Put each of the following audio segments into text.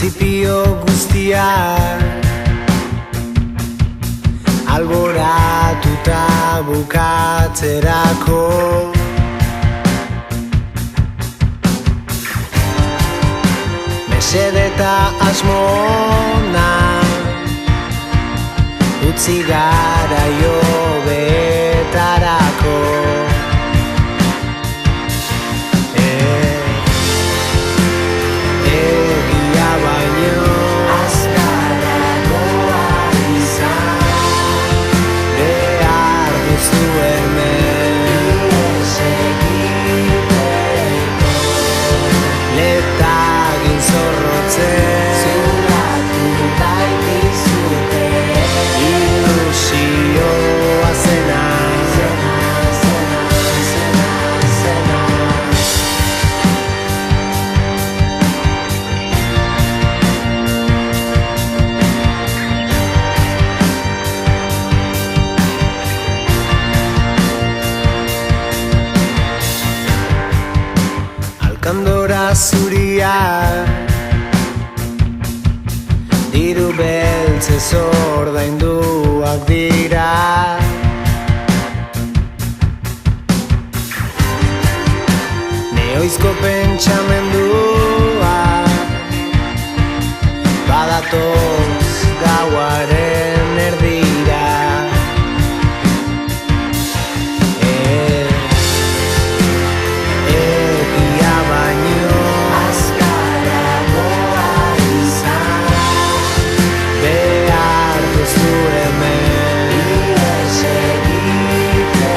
printzipio guztiak alboratuta bukatzerako. Mesede eta asmona utzi garaio betarako. Egia baino azkarragoa izan behar duzu hemen egiteko. Letagin zorrotzen zulatu baitizute ilusioa zena. Alkandora zuria diru beltzez ordainduak dira. Neoizko pentsamendua badatoz gauaren erdira. Egia baino azkarragoa izan behar duzu hemen ihes egiteko.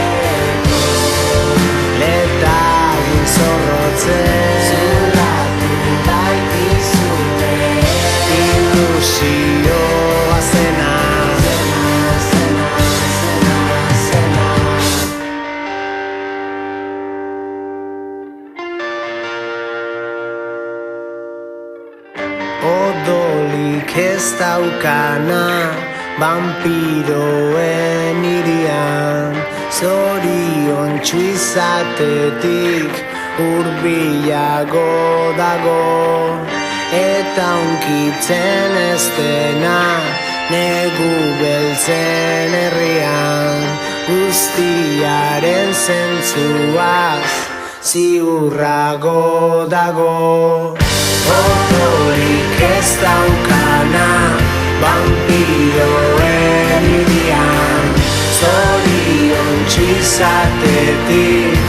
Letagin zorrotzen zulatu baitizute ilusioa zena. Odolik ez daukana vampiroen irian, zoriontsu izatetik hurbilago dago. Eta hunkitzen ez dena negu beltzen herrian, guztiaren zentzuaz ziurrago dago. Odolik ez daukana vampiroen irian, zoriontsu izatetik